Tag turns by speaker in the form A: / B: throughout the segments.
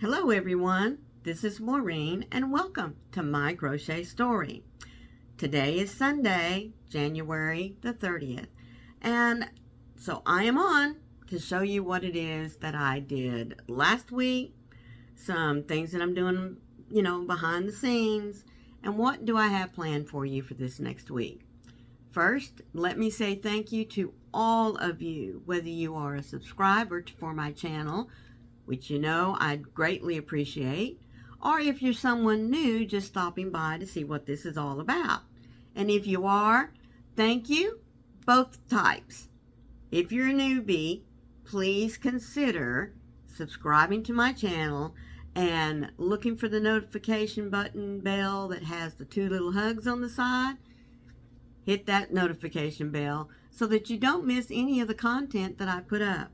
A: Hello everyone, this is Maureen and welcome to my crochet story. Today is Sunday, January the 30th, and so I am on to show you what it is that I did last week, some things that I'm doing, behind the scenes, and what do I have planned for you for this next week. First, let me say thank you to all of you, whether you are a subscriber for my channel, which I greatly appreciate, or if you're someone new just stopping by to see what this is all about. And if you are, thank you, both types. If you're a newbie, please consider subscribing to my channel and looking for the notification button bell that has the two little hugs on the side. Hit that notification bell so that you don't miss any of the content that I put up.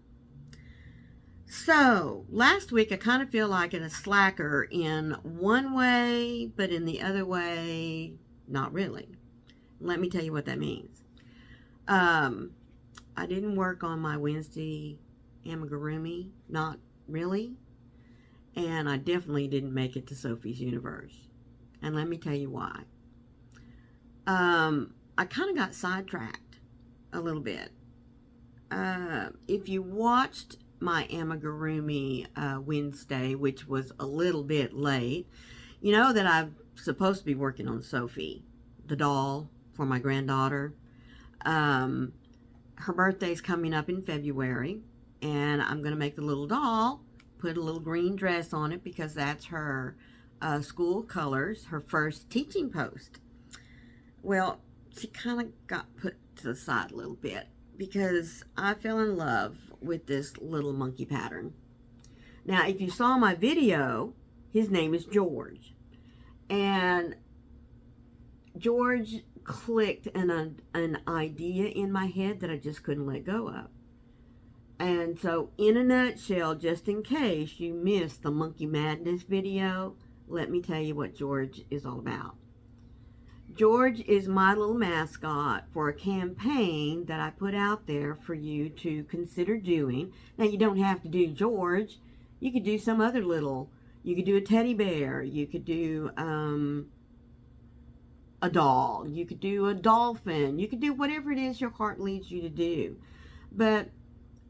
A: So, last week I kind of feel like a slacker in one way, but in the other way, not really. Let me tell you what that means. I didn't work on my Wednesday amigurumi, not really. And I definitely didn't make it to Sophie's Universe. And let me tell you why. I kind of got sidetracked a little bit. If you watched my amigurumi Wednesday, which was a little bit late, you know that I'm supposed to be working on Sophie, the doll for my granddaughter. Her birthday's coming up in February, and I'm going to make the little doll, put a little green dress on it because that's her school colors, her first teaching post. Well, she kind of got put to the side a little bit because I fell in love with this little monkey pattern. Now, if you saw my video, his name is George. And George clicked an idea in my head that I just couldn't let go of. And so, in a nutshell, just in case you missed the Monkey Madness video, let me tell you what George is all about. George is my little mascot for a campaign that I put out there for you to consider doing. Now, you don't have to do George. You could do some other you could do a teddy bear. You could do a doll. You could do a dolphin. You could do whatever it is your heart leads you to do. But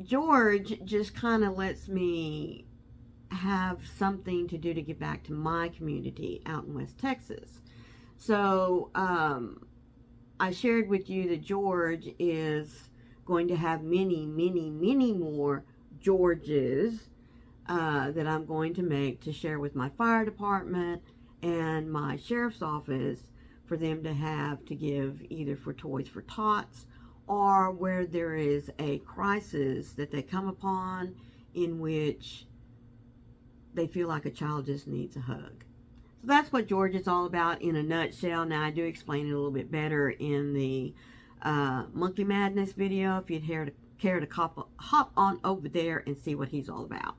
A: George just kind of lets me have something to do to give back to my community out in West Texas. So, I shared with you that George is going to have many, many, many more Georges that I'm going to make to share with my fire department and my sheriff's office for them to have to give either for Toys for Tots or where there is a crisis that they come upon in which they feel like a child just needs a hug. So that's what George is all about in a nutshell. Now, I do explain it a little bit better in the Monkey Madness video if you'd care to hop on over there and see what he's all about.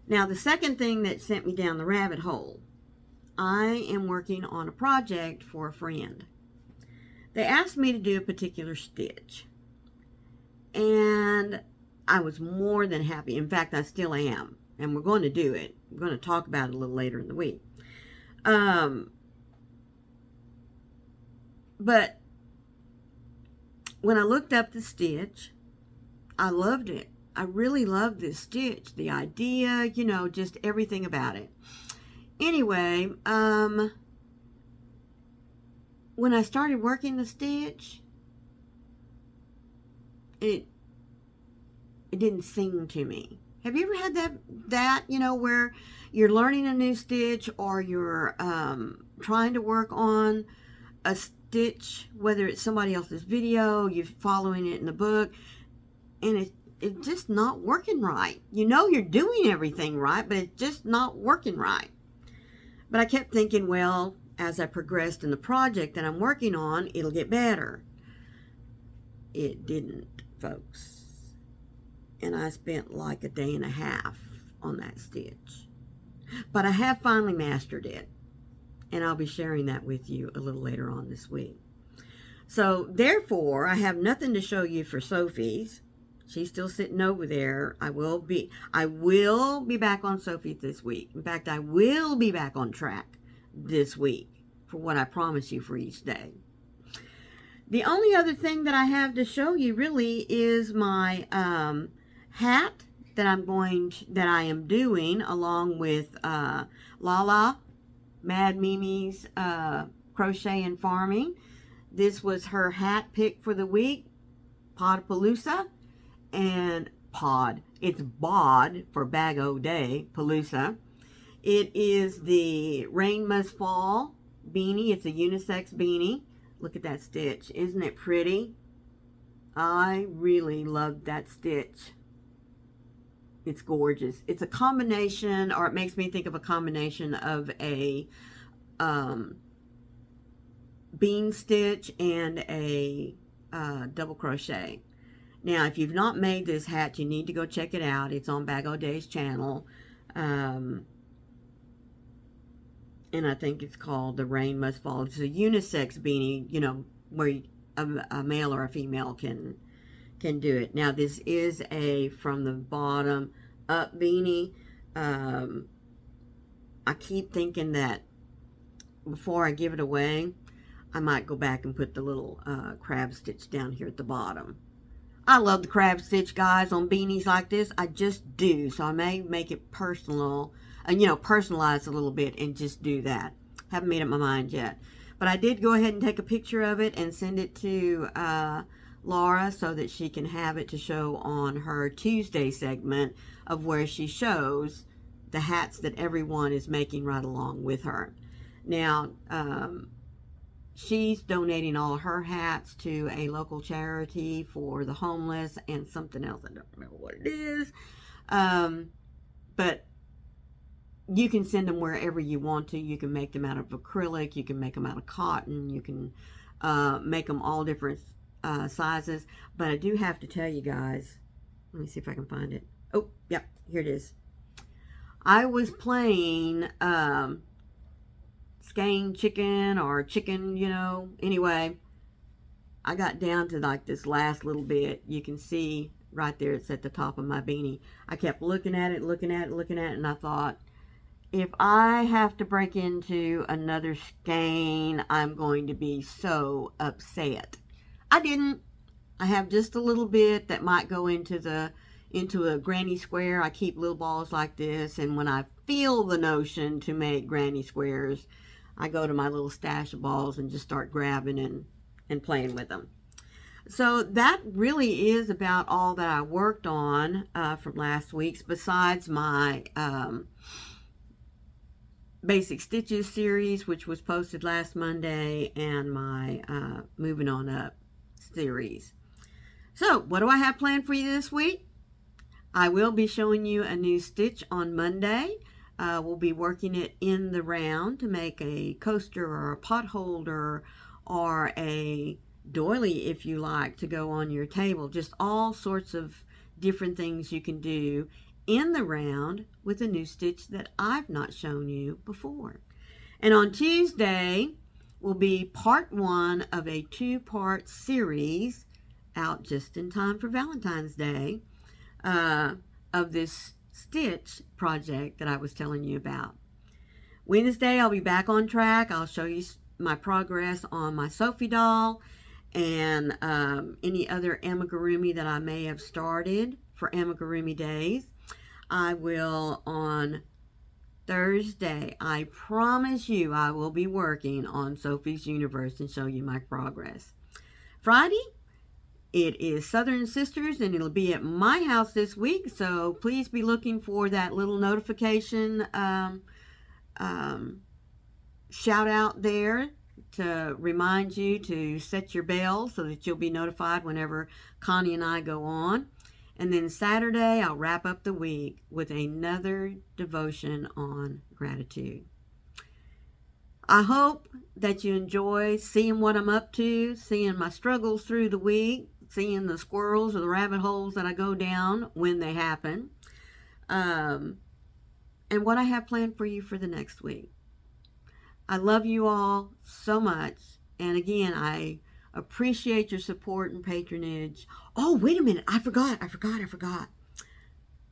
A: Now, the second thing that sent me down the rabbit hole, I am working on a project for a friend. They asked me to do a particular stitch, and I was more than happy. In fact, I still am, and we're going to do it. We're going to talk about it a little later in the week. But when I looked up the stitch, I loved it. I really loved this stitch. The idea, just everything about it. Anyway, when I started working the stitch, it didn't sing to me. Have you ever had that where you're learning a new stitch or you're trying to work on a stitch, whether it's somebody else's video, you're following it in the book, and it's just not working right. You're doing everything right, but it's just not working right. But I kept thinking, well, as I progressed in the project that I'm working on, it'll get better. It didn't, folks. And I spent like a day and a half on that stitch. But I have finally mastered it. And I'll be sharing that with you a little later on this week. So, therefore, I have nothing to show you for Sophie's. She's still sitting over there. I will be back on Sophie this week. In fact, I will be back on track this week for what I promise you for each day. The only other thing that I have to show you really is my hat that I am doing along with Lala, Mad Mimi's Crochet and Farming. This was her hat pick for the week, Podpalooza, and Pod. It's Bod for Bag O Day, Palooza. It is the Rain Must Fall beanie. It's a unisex beanie. Look at that stitch. Isn't it pretty? I really love that stitch. It's gorgeous. It's a combination, or it makes me think of a combination of a bean stitch and a double crochet. Now, if you've not made this hat, you need to go check it out. It's on Bag O Day's channel. And I think it's called The Rain Must Fall. It's a unisex beanie, you know, where a male or a female can do it. Now, this is a from the bottom up beanie. I keep thinking that before I give it away, I might go back and put the little crab stitch down here at the bottom. I love the crab stitch, guys, on beanies like this. I just do. So I may make it personal, and, you know, personalize a little bit and just do that. Haven't made up my mind yet. But I did go ahead and take a picture of it and send it to Laura so that she can have it to show on her Tuesday segment of where she shows the hats that everyone is making right along with her. Now, she's donating all her hats to a local charity for the homeless and something else. I don't remember what it is. But you can send them wherever you want to. You can make them out of acrylic. You can make them out of cotton. You can make them all different sizes. But I do have to tell you guys, let me see if I can find it. Oh, yep, here it is. I was playing skein chicken or chicken, you know. Anyway, I got down to like this last little bit. You can see right there, it's at the top of my beanie. I kept looking at it, and I thought, if I have to break into another skein, I'm going to be so upset. I didn't. I have just a little bit that might go into a granny square. I keep little balls like this, and when I feel the notion to make granny squares, I go to my little stash of balls and just start grabbing and playing with them. So that really is about all that I worked on from last week's, besides my Basic Stitches series, which was posted last Monday, and my Moving On Up series. So, what do I have planned for you this week? I will be showing you a new stitch on Monday. We'll be working it in the round to make a coaster or a pot holder or a doily, if you like, to go on your table. Just all sorts of different things you can do in the round with a new stitch that I've not shown you before. And on Tuesday will be part 1 of a 2-part series out just in time for Valentine's Day of this stitch project that I was telling you about. Wednesday I'll be back on track. I'll show you my progress on my Sophie doll and any other amigurumi that I may have started for amigurumi days. I will on Thursday. I promise you I will be working on Sophie's Universe and show you my progress. Friday, it is Southern Sisters, and it'll be at my house this week, so please be looking for that little notification shout out there to remind you to set your bell so that you'll be notified whenever Connie and I go on. And then Saturday, I'll wrap up the week with another devotion on gratitude. I hope that you enjoy seeing what I'm up to, seeing my struggles through the week, seeing the squirrels or the rabbit holes that I go down when they happen, and what I have planned for you for the next week. I love you all so much. And again, I Appreciate your support and patronage. Oh, wait a minute. I forgot.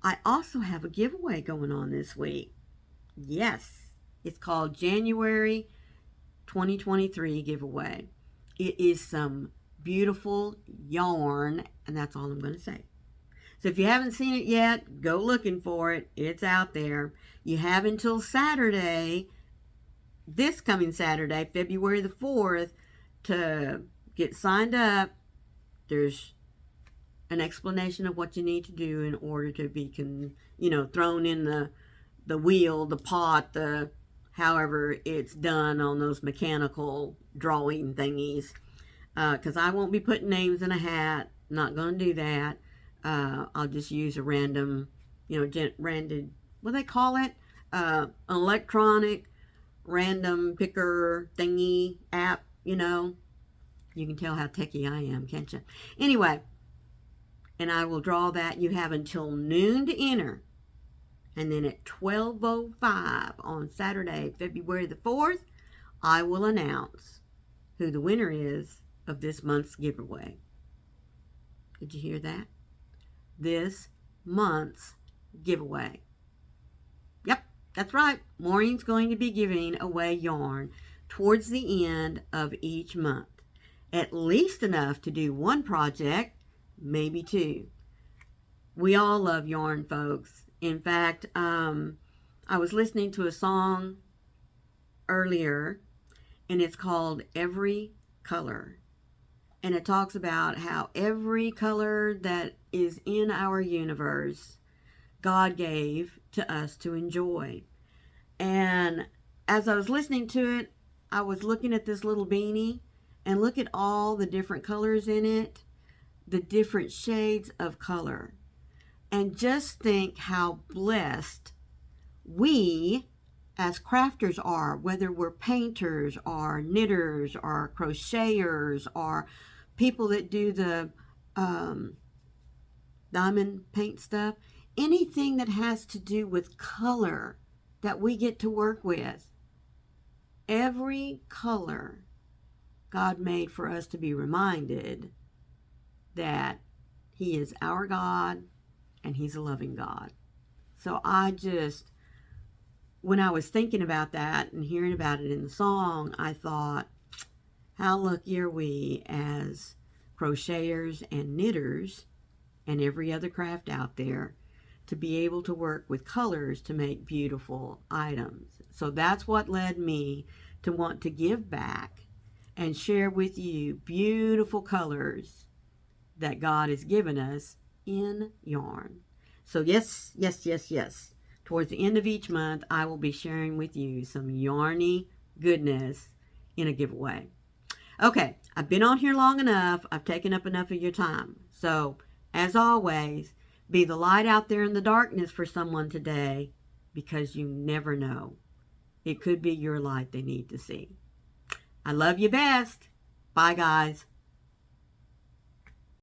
A: I also have a giveaway going on this week. Yes. It's called January 2023 giveaway. It is some beautiful yarn, and that's all I'm going to say. So if you haven't seen it yet, go looking for it. It's out there. You have until Saturday, this coming Saturday, February the 4th, to get signed up. There's an explanation of what you need to do in order to be, thrown in the wheel, the pot, however it's done on those mechanical drawing thingies. Because I won't be putting names in a hat. Not going to do that. I'll just use a random, random, what do they call it? Electronic random picker thingy app, You can tell how techie I am, can't you? Anyway, and I will draw that. You have until noon to enter. And then at 12:05 on Saturday, February the 4th, I will announce who the winner is of this month's giveaway. Did you hear that? This month's giveaway. Yep, that's right. Maureen's going to be giving away yarn towards the end of each month. At least enough to do one project, maybe two. We all love yarn, folks. In fact, I was listening to a song earlier, and it's called Every Color. And it talks about how every color that is in our universe, God gave to us to enjoy. And as I was listening to it, I was looking at this little beanie, and look at all the different colors in it, the different shades of color. And just think how blessed we as crafters are, whether we're painters or knitters or crocheters or people that do the diamond paint stuff, anything that has to do with color that we get to work with. Every color God made for us to be reminded that He is our God and He's a loving God. So when I was thinking about that and hearing about it in the song, I thought, how lucky are we as crocheters and knitters and every other craft out there to be able to work with colors to make beautiful items. So that's what led me to want to give back and share with you beautiful colors that God has given us in yarn. So yes. Towards the end of each month, I will be sharing with you some yarny goodness in a giveaway. Okay, I've been on here long enough. I've taken up enough of your time. So, as always, be the light out there in the darkness for someone today, because you never know. It could be your light they need to see. I love you best. Bye, guys.